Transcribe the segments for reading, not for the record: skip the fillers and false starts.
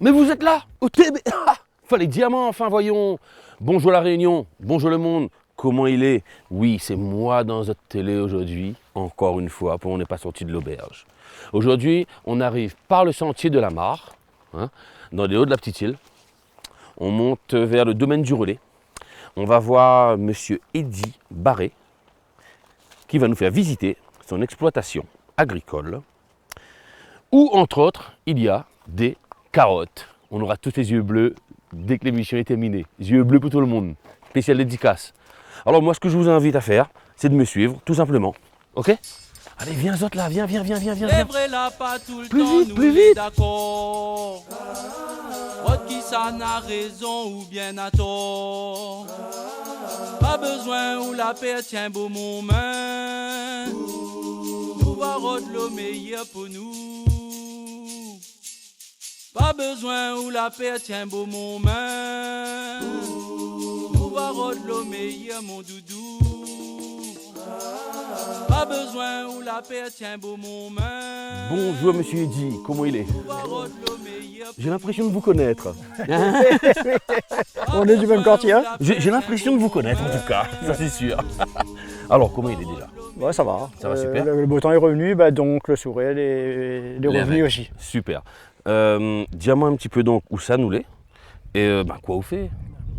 Mais vous êtes là au TB. Fallait diamant, enfin, voyons. Bonjour la Réunion, bonjour le monde. Comment il est? Oui, c'est moi dans votre télé aujourd'hui, encore une fois, pour on n'est pas sorti de l'auberge. Aujourd'hui, on arrive par le sentier de la Mare, hein, dans les hauts de la petite île. On monte vers le domaine du Relais. On va voir monsieur Eddy Barré, qui va nous faire visiter son exploitation agricole, où, entre autres, il y a des carottes. On aura tous les yeux bleus dès que l'émission est terminée. Yeux bleus pour tout le monde. Spécial dédicace. Alors moi, ce que je vous invite à faire, c'est de me suivre, tout simplement. Ok? Allez, viens, Zot, là, viens. C'est vrai là, pas tout le Plus temps, vite, nous plus les vite. d'accord. Autre qui ça n'a raison ou bien à tort. Pas besoin où la paix tient beau mon main. Nous va rendre le meilleur pour nous. Pas besoin où la paix tient beau mon main. Nous va rendre le meilleur mon doudou. Pas besoin où la paix tient beau mon main. Bonjour, monsieur Eddy, comment il est? Nous va rendre le meilleur. J'ai l'impression de vous connaître. On est du même quartier, hein? J'ai l'impression de vous connaître, en tout cas, ça c'est sûr. Alors, comment il est déjà? Ouais, ça va. Ça va super. Le beau temps est revenu, bah, donc le sourire est revenu aussi. Super. Dis-moi un petit peu donc où ça nous l'est et quoi vous faites?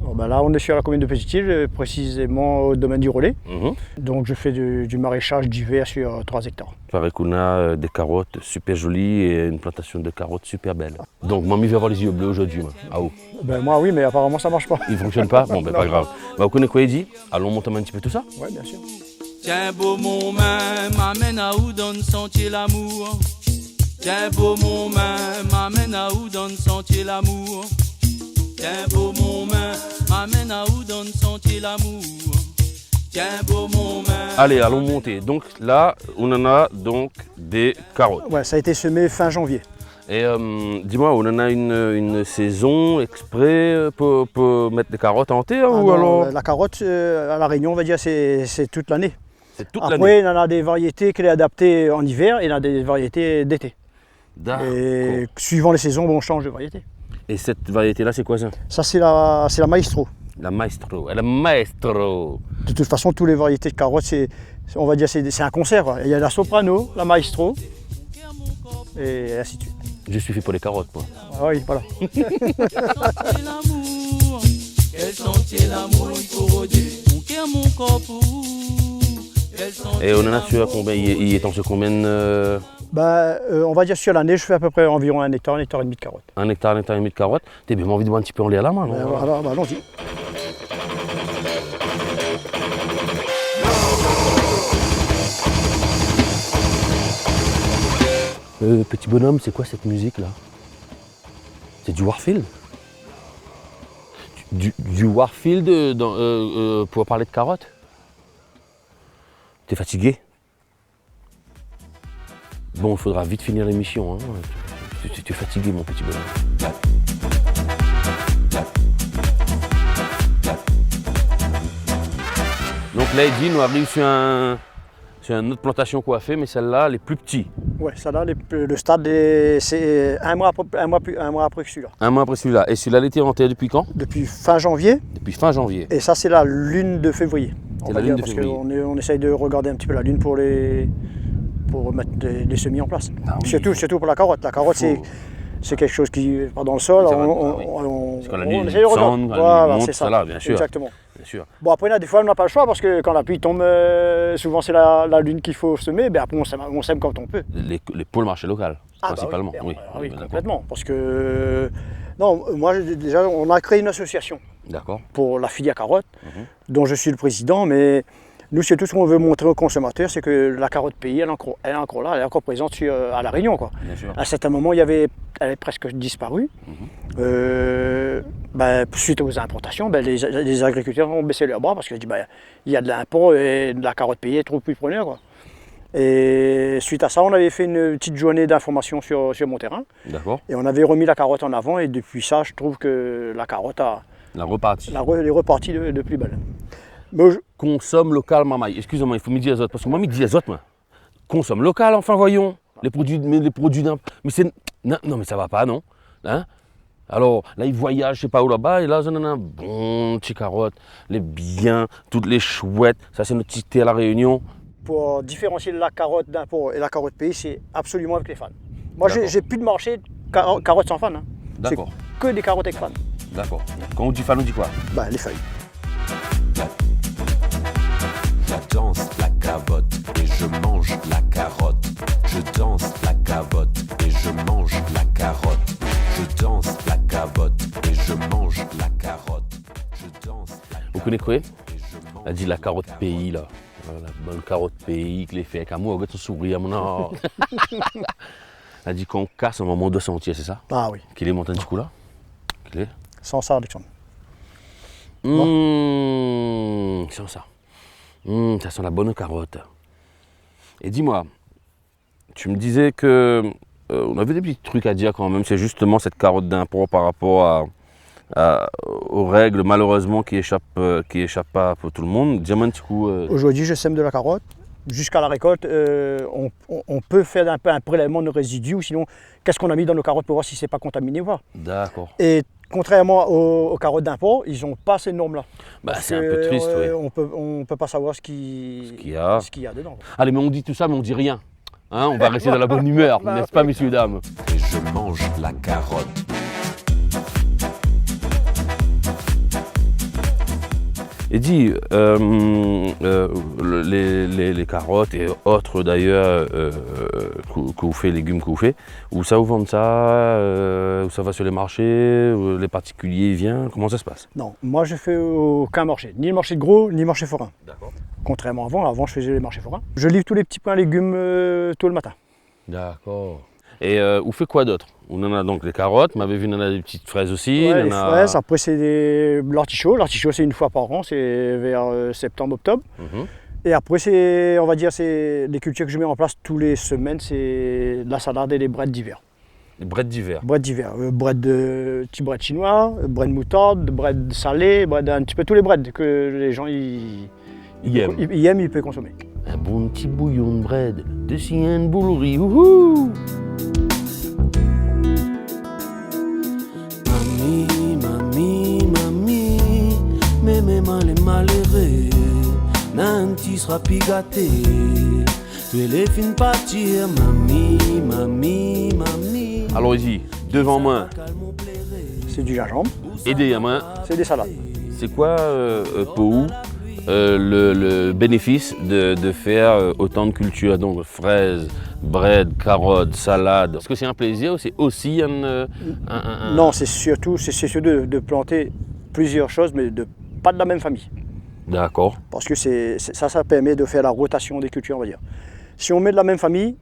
Bon, bah, là, on est sur la commune de Petite-Île, précisément au domaine du Relais. Donc je fais du maraîchage d'hiver sur 3 hectares. Pareil qu'on a des carottes super jolies et une plantation de carottes super belle. Donc, mamie va avoir les yeux bleus aujourd'hui, moi. Ah oh. Ben, moi, oui, mais apparemment, ça marche pas. Il ne fonctionne pas? Bon, ben pas grave. Bah, vous connaissez quoi, Eddy? Allons monter un petit peu tout ça? Oui, bien sûr. Tiens beau mon main, m'amène à où donne sentier l'amour. Tiens beau mon main, m'amène à où donne sentier l'amour. Tiens beau mon main, m'amène à où donne sentier l'amour. Tiens beau mon main. Allez, allons monter. Donc là, on en a donc des carottes. Ouais, ça a été semé fin janvier. Et dis-moi, on en a une saison exprès pour mettre des carottes en terre ou alors? La carotte, à La Réunion, on va dire, c'est toute l'année. C'est toute l'année. Après, il y en a des variétés qui sont adaptées en hiver et il y en a des variétés d'été. D'accord. Et suivant les saisons, bon, on change de variété. Et cette variété-là, c'est quoi ça? Ça, c'est la maestro. La maestro. La maestro. De toute façon, toutes les variétés de carottes, on va dire, c'est un concert, quoi. Il y a la soprano, la maestro, et ainsi de suite. Je suis fait pour les carottes, moi. Ah oui, voilà. Quel sentier l'amour il faut rôder. Mon cœur, mon corps pour. Quel sentier Et on en a sur combien? Il est en sur combien On va dire sur l'année, je fais à peu près environ 1 hectare et demi de carottes. un hectare et demi de carottes? T'as bien envie de voir un petit peu en l'air la main, non? Voilà, bah, allons-y. Petit bonhomme, c'est quoi cette musique là? C'est du Warfield? Du Warfield pour parler de carottes? T'es fatigué? Bon, il faudra vite finir l'émission. Hein. Tu es fatigué, mon petit bonhomme. Donc là, Eddy nous arrive sur une autre plantation qu'on a fait, mais celle-là, elle est plus petite. Ouais, ça là, le stade, c'est un mois après celui-là. Un mois après celui-là. Et celui-là, elle était en terre depuis quand? Depuis fin janvier, Depuis fin janvier. et ça, c'est la lune de février. C'est la lune de février. Parce qu'on essaye de regarder un petit peu la lune pour mettre les semis en place. Ah oui. Surtout pour la carotte. La carotte, c'est quelque chose qui va dans le sol. Ça va, On quand la essaye nuit de regarder. descend, quand la nuit Voilà, monte, c'est ça. là, bien sûr. Exactement. Bien sûr. Bon, après, des fois, on n'a pas le choix parce que quand la pluie tombe, souvent c'est la lune qu'il faut semer. Ben, après, on sème quand on peut. Pour le marché local, principalement. Ah Oui, oui, d'accord. complètement. Parce que, non, moi, déjà, on a créé une association D'accord. pour la filière carotte, dont je suis le président, mais nous, c'est tout ce qu'on veut montrer aux consommateurs, c'est que la carotte pays, elle est encore là, elle est encore présente à La Réunion, quoi. Bien sûr. À un certain moment, elle avait presque disparu. Suite aux importations, les agriculteurs ont baissé leurs bras parce qu'ils disent il y a de l'import et de la carotte pays est trop plus preneur, quoi. Et suite à ça, on avait fait une petite journée d'information sur mon terrain. D'accord. Et on avait remis la carotte en avant et depuis ça, je trouve que la carotte La repartie. est repartie de plus belle. Consomme local, maman. Excusez-moi, il faut me dire les autres. Parce que moi, je dis les autres, moi. Consomme local, enfin, voyons. Les produits d'un. Mais c'est. Non, mais ça va pas, non? Hein? Alors là, ils voyagent, je sais pas où là-bas, et là, ils ont un bon petit carotte, les bien, toutes les chouettes. Ça, c'est notre petite thé à la Réunion. Pour différencier la carotte d'import et la carotte pays, c'est absolument avec les fans. Moi, D'accord. j'ai plus de marché de carottes sans fan. Hein. D'accord, Que des carottes avec fans. d'accord. Quand on dit fan, on dit quoi? Bah, les feuilles. Je danse la cavotte et je mange la carotte. Je danse la cavotte et je mange la carotte. Je danse la cavotte et je mange la carotte. Je danse la Vous connaissez quoi? et je mange Elle dit la carotte pays, là. La bonne carotte pays, que les fait avec amour, regarde son sourire, mon art. Elle dit qu'on casse un moment de sentier, c'est ça? Ah oui, Qu'il est monté un petit coup là? Qu'il est? sans ça, Alexandre. Sans ça. Ça sent la bonne carotte. Et dis-moi, tu me disais que on avait des petits trucs à dire quand même, c'est justement cette carotte d'import par rapport aux règles malheureusement qui échappent pas pour tout le monde. Dis-moi un petit coup. Aujourd'hui, je sème de la carotte. Jusqu'à la récolte, on peut faire un peu un prélèvement de résidus, ou sinon, qu'est-ce qu'on a mis dans nos carottes pour voir si c'est pas contaminé ou pas. D'accord. Et contrairement aux carottes d'import, ils n'ont pas ces normes-là. Bah, Parce c'est un que, peu triste, oui. On peut pas savoir ce qu'il qu'il y a. y a dedans. Allez, mais on dit tout ça, mais on dit rien. Hein, on va rester dans la bonne humeur, n'est-ce pas, messieurs, dames? et je mange la carotte. Et dis, les carottes et autres d'ailleurs que vous faites, légumes que vous faites, où ça vous vend ça, où ça va sur les marchés, où les particuliers viennent, comment ça se passe? Non, moi je fais aucun marché, ni le marché de gros, ni le marché forain. D'accord. Contrairement avant je faisais les marchés forains. Je livre tous les petits pains légumes tôt le matin. D'accord. Et vous faites quoi d'autre? On en a donc les carottes, m'avez vu, on en a des petites fraises aussi. Ouais, on les en a- fraises, après c'est l'artichaut. L'artichaut c'est une fois par an, c'est vers septembre-octobre. Mhm. Et après c'est, on va dire, c'est les cultures que je mets en place tous les semaines, c'est la salade et les breads d'hiver. Des brettes d'hiver. Bread d'hiver, petit bread chinois, bread moutarde, bread salé, bread, un petit peu tous les breads que les gens ils aiment. ils peuvent consommer. Un bon petit bouillon de bread, de chien boulouris, wouhou! Mami, mami, mami, mémé mal et malheureux, nanti sera pigaté. Tu es les fins partir, mami, mami, mami. Allons-y, devant moi, C'est du gingembre, et derrière moi, c'est des salades. c'est quoi pour vous le bénéfice de faire autant de cultures, donc fraises, bread, carottes, salade? Est-ce que c'est un plaisir ou c'est aussi un... Non, c'est surtout de planter plusieurs choses, mais pas de la même famille. D'accord. Parce que ça permet de faire la rotation des cultures, on va dire. Si on met de la même famille,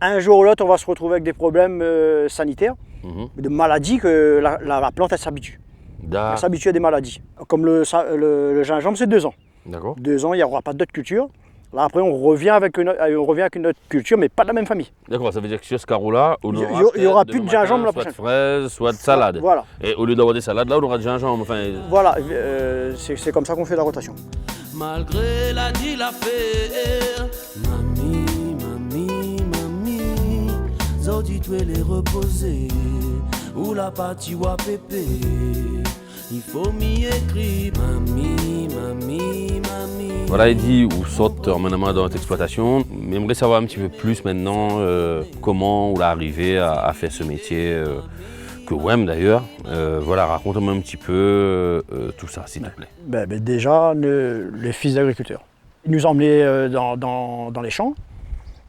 un jour ou l'autre, on va se retrouver avec des problèmes sanitaires, Mhm. de maladies que la plante, elle s'habitue. Elle D'accord. s'habitue à des maladies. Comme le gingembre, c'est 2 ans. D'accord. 2 ans, il n'y aura pas d'autres cultures. Là, après, on revient avec une autre culture, mais pas de la même famille. D'accord, ça veut dire que sur ce carreau-là, on Il y- aura il y aura peut-être plus de demain matin, gingembre la soit prochaine de fraises, soit de salade. Voilà. Et au lieu d'avoir des salades, là, on aura du gingembre. Enfin, Voilà, c'est comme ça qu'on fait la rotation. Malgré la dit la faire, mami, mami, mami, Zodi tu es les reposer, ou la partie ou à pépé, il faut m'y écrire, mami, mami, mami. voilà, il dit où saute maintenant dans notre exploitation. Mais j'aimerais savoir un petit peu plus maintenant comment on est arrivé à faire ce métier que vous aimez d'ailleurs. Voilà, raconte-moi un petit peu tout ça, s'il te plaît. Ben, déjà, les fils d'agriculteurs. Ils nous emmenaient dans les champs.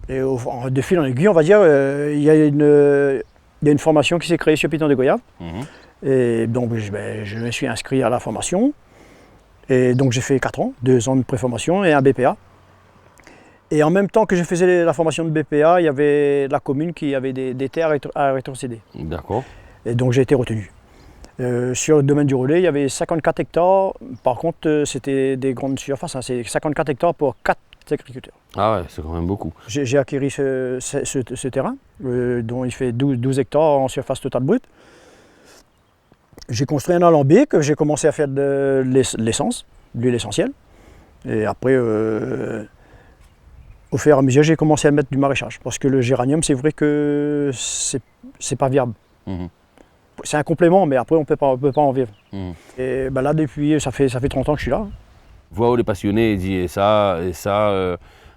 Et de fil en aiguille, on va dire, il y a une formation qui s'est créée sur Piton des Goyaves. Mhm. Et donc, je me suis inscrit à la formation. Et donc, j'ai fait 4 ans, 2 ans de préformation et un BPA. Et en même temps que je faisais la formation de BPA, il y avait la commune qui avait des terres à rétrocéder. D'accord. Et donc, j'ai été retenu. Sur le domaine du relais, il y avait 54 hectares. Par contre, c'était des grandes surfaces. Hein. C'est 54 hectares pour 4 agriculteurs. Ah ouais, c'est quand même beaucoup. J'ai acquis ce terrain, dont il fait 12 hectares en surface totale brute. J'ai construit un alambic, j'ai commencé à faire de l'essence, de l'huile essentielle. Et après, au fur et à mesure, j'ai commencé à mettre du maraîchage. Parce que le géranium, c'est vrai que c'est pas viable. Mhm. c'est un complément, mais après on peut pas en vivre. Mm. Et ben là, depuis, ça fait 30 ans que je suis là. Vois où les passionnés, il dit, et ça,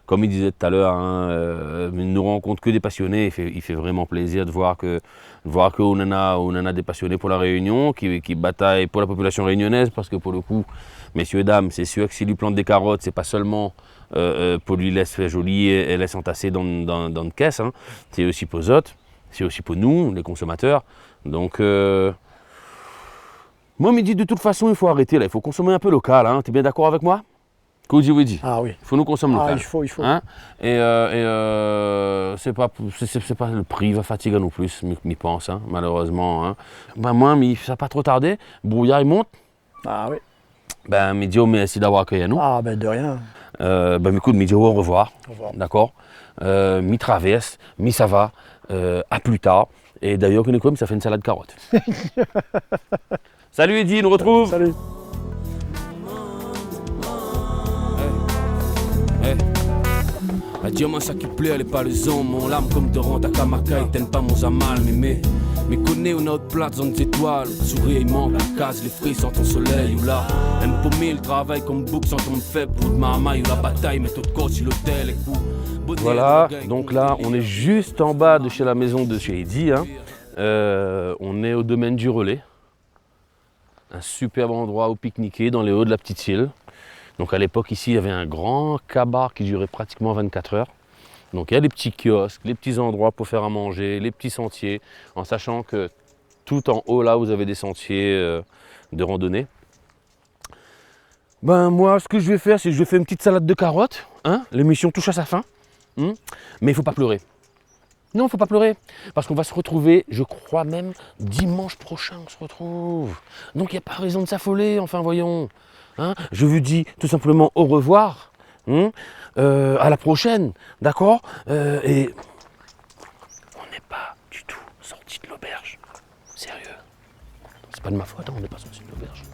comme il disait tout à l'heure, hein, il ne rencontre que des passionnés. Il fait vraiment plaisir de voir qu'on en a des passionnés pour la Réunion, qui bataillent pour la population réunionnaise, parce que pour le coup, messieurs et dames, c'est sûr que s'il lui plante des carottes, c'est pas seulement pour lui laisser joli et laisse entasser dans une caisse, hein. C'est aussi pour eux autres, c'est aussi pour nous, les consommateurs. Donc, moi, me dit de toute façon, il faut arrêter là, il faut consommer un peu local. Hein. Tu es bien d'accord avec moi? Koji Wedi. Ah oui. Il faut nous consommer Ah, local. il faut. Hein? C'est pas le prix va fatiguer nous plus, m'y pense, hein, malheureusement. Hein. Ben moi, ça n'a pas trop tardé. Brouillard il monte. Ah oui. Ben, me dit, oh, merci d'avoir accueilli nous. Ah ben de rien. Ben, écoute, me dit, au revoir. Au revoir. D'accord. Mi traverse, mi ça va. À plus tard. Et d'ailleurs, comme ça fait une salade de carottes. Salut Eddy, nous retrouve. Salut. La diamant ça qui plaît, elle est pas les hommes. Mon lame comme de rente à Kamaka, ils t'aiment pas mon zamal, mais connais une autre plate, zone des étoiles. Sourire, il manque la case, les fruits sans ton soleil ou là. Aime paumer le travail comme bouc sans ton faible. Pour de marmaille ou la bataille, mais tout de côte sur l'hôtel et coup. Voilà, donc là, on est juste en bas de chez la maison de chez Eddy. Hein. On est au domaine du Relais. Un superbe endroit où pique-niquer dans les hauts de la petite île. Donc à l'époque ici il y avait un grand cabaret qui durait pratiquement 24 heures. Donc il y a des petits kiosques, les petits endroits pour faire à manger, les petits sentiers, en sachant que tout en haut là vous avez des sentiers de randonnée. Ben moi ce que je vais faire c'est que je vais faire une petite salade de carottes. Hein. L'émission touche à sa fin. Mais il ne faut pas pleurer. Non, il ne faut pas pleurer, parce qu'on va se retrouver, je crois même, dimanche prochain, on se retrouve. Donc il n'y a pas raison de s'affoler, enfin voyons. Hein, je vous dis tout simplement au revoir, à la prochaine, d'accord. Et on n'est pas du tout sorti de l'auberge, sérieux. C'est pas de ma faute, hein, on n'est pas sorti de l'auberge.